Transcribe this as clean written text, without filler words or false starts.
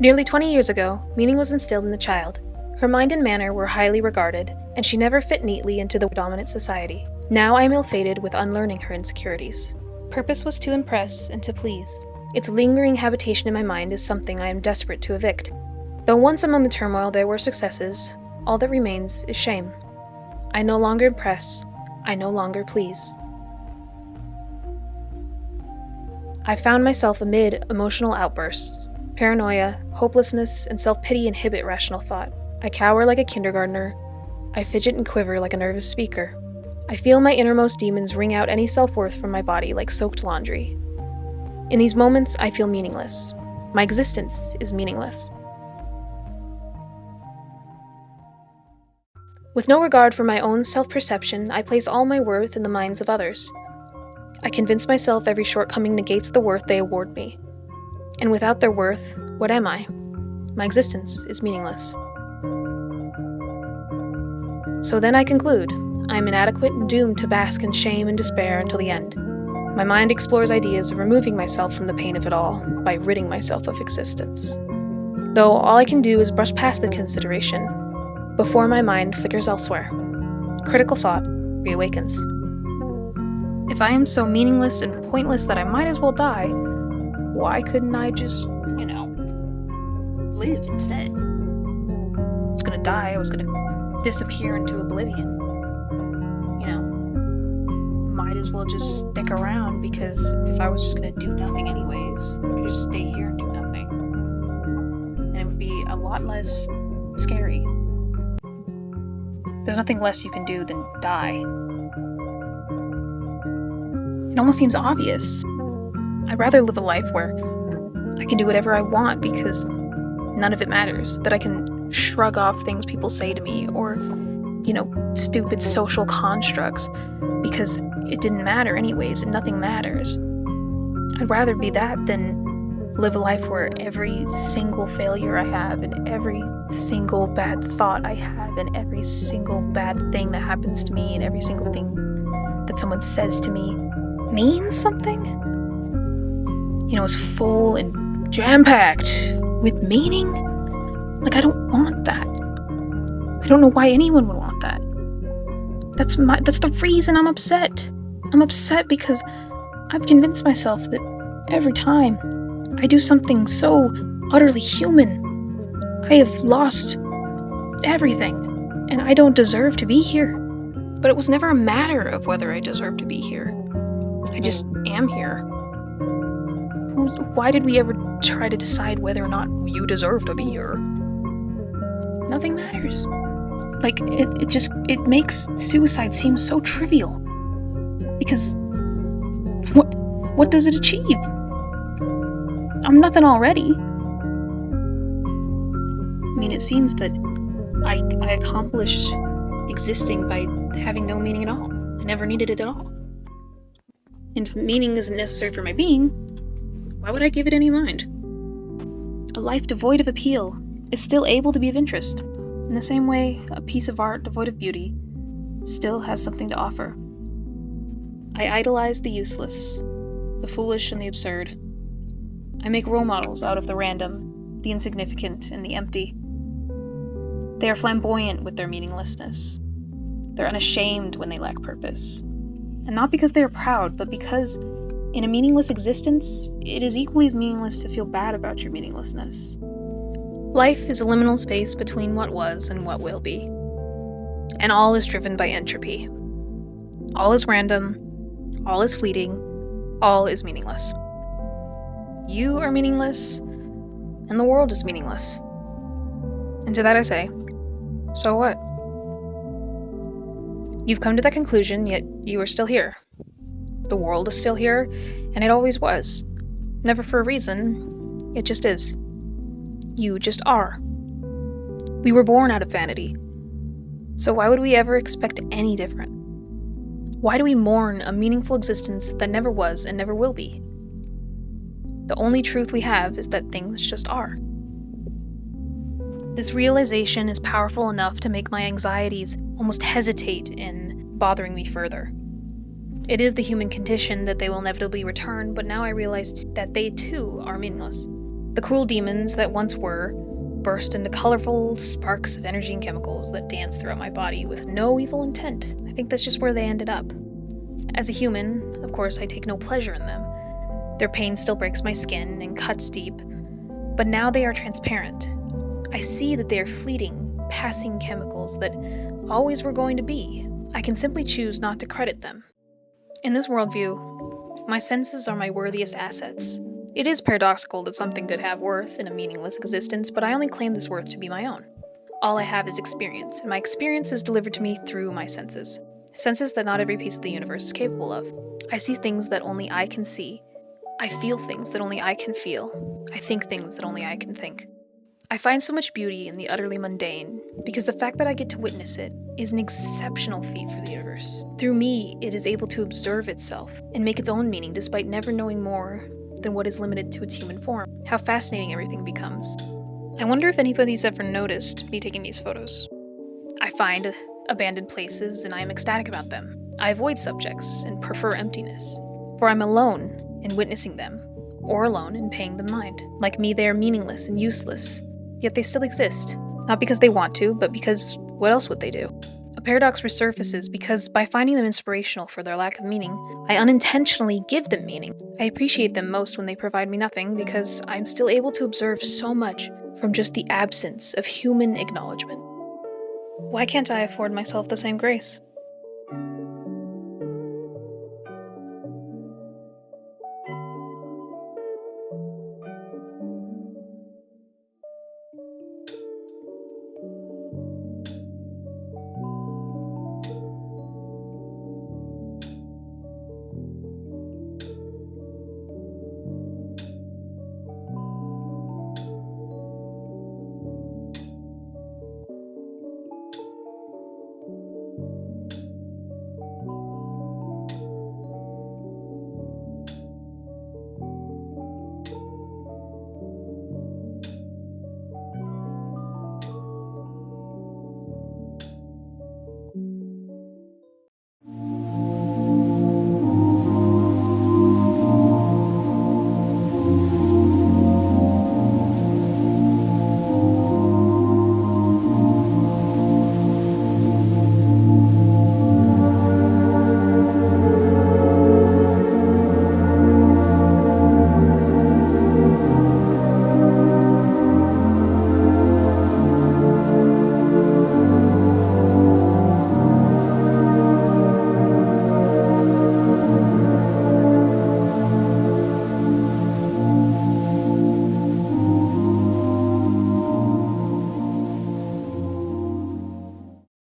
Nearly 20 years ago, meaning was instilled in the child. Her mind and manner were highly regarded, and she never fit neatly into the dominant society. Now I am ill-fated with unlearning her insecurities. Purpose was to impress and to please. Its lingering habitation in my mind is something I am desperate to evict. Though once among the turmoil there were successes, all that remains is shame. I no longer impress, I no longer please. I found myself amid emotional outbursts. Paranoia, hopelessness, and self-pity inhibit rational thought. I cower like a kindergartner. I fidget and quiver like a nervous speaker. I feel my innermost demons wring out any self-worth from my body like soaked laundry. In these moments, I feel meaningless. My existence is meaningless. With no regard for my own self-perception, I place all my worth in the minds of others. I convince myself every shortcoming negates the worth they award me. And without their worth, what am I? My existence is meaningless. So then I conclude, I am inadequate and doomed to bask in shame and despair until the end. My mind explores ideas of removing myself from the pain of it all by ridding myself of existence. Though all I can do is brush past the consideration before my mind flickers elsewhere. Critical thought reawakens. If I am so meaningless and pointless that I might as well die, why couldn't I just, live instead? I was gonna die, I was gonna disappear into oblivion. Might as well just stick around, because if I was just gonna do nothing anyways, I could just stay here and do nothing. And it would be a lot less scary. There's nothing less you can do than die. It almost seems obvious. I'd rather live a life where I can do whatever I want because none of it matters. That I can shrug off things people say to me or, stupid social constructs because it didn't matter anyways and nothing matters. I'd rather be that than live a life where every single failure I have and every single bad thought I have and every single bad thing that happens to me and every single thing that someone says to me means something. Is full and jam-packed with meaning. Like, I don't want that. I don't know why anyone would want that. That's the reason I'm upset. I'm upset because I've convinced myself that every time I do something so utterly human, I have lost everything, and I don't deserve to be here. But it was never a matter of whether I deserve to be here. I just am here. Why did we ever try to decide whether or not you deserve to be here? Nothing matters. Like, it makes suicide seem so trivial. Because what does it achieve? I'm nothing already. It seems that I accomplished existing by having no meaning at all. I never needed it at all. And if meaning isn't necessary for my being, why would I give it any mind? A life devoid of appeal is still able to be of interest. In the same way, a piece of art devoid of beauty still has something to offer. I idolize the useless, the foolish and the absurd. I make role models out of the random, the insignificant, and the empty. They are flamboyant with their meaninglessness. They're unashamed when they lack purpose. And not because they are proud, but because in a meaningless existence, it is equally as meaningless to feel bad about your meaninglessness. Life is a liminal space between what was and what will be. And all is driven by entropy. All is random, all is fleeting, all is meaningless. You are meaningless, and the world is meaningless. And to that I say, so what? You've come to that conclusion, yet you are still here. The world is still here, and it always was. Never for a reason, it just is. You just are. We were born out of vanity. So why would we ever expect any different? Why do we mourn a meaningful existence that never was and never will be? The only truth we have is that things just are. This realization is powerful enough to make my anxieties almost hesitate in bothering me further. It is the human condition that they will inevitably return, but now I realize that they too are meaningless. The cruel demons that once were burst into colorful sparks of energy and chemicals that dance throughout my body with no evil intent. I think that's just where they ended up. As a human, of course, I take no pleasure in them. Their pain still breaks my skin and cuts deep, but now they are transparent. I see that they are fleeting, passing chemicals that always were going to be. I can simply choose not to credit them. In this worldview, my senses are my worthiest assets. It is paradoxical that something could have worth in a meaningless existence, but I only claim this worth to be my own. All I have is experience, and my experience is delivered to me through my senses. Senses that not every piece of the universe is capable of. I see things that only I can see. I feel things that only I can feel. I think things that only I can think. I find so much beauty in the utterly mundane, because the fact that I get to witness it is an exceptional feat for the universe. Through me, it is able to observe itself and make its own meaning despite never knowing more than what is limited to its human form. How fascinating everything becomes. I wonder if anybody's ever noticed me taking these photos. I find abandoned places and I am ecstatic about them. I avoid subjects and prefer emptiness, for I'm alone in witnessing them, or alone in paying them mind. Like me, they are meaningless and useless, yet they still exist. Not because they want to, but because what else would they do? A paradox resurfaces because by finding them inspirational for their lack of meaning, I unintentionally give them meaning. I appreciate them most when they provide me nothing because I'm still able to observe so much from just the absence of human acknowledgement. Why can't I afford myself the same grace?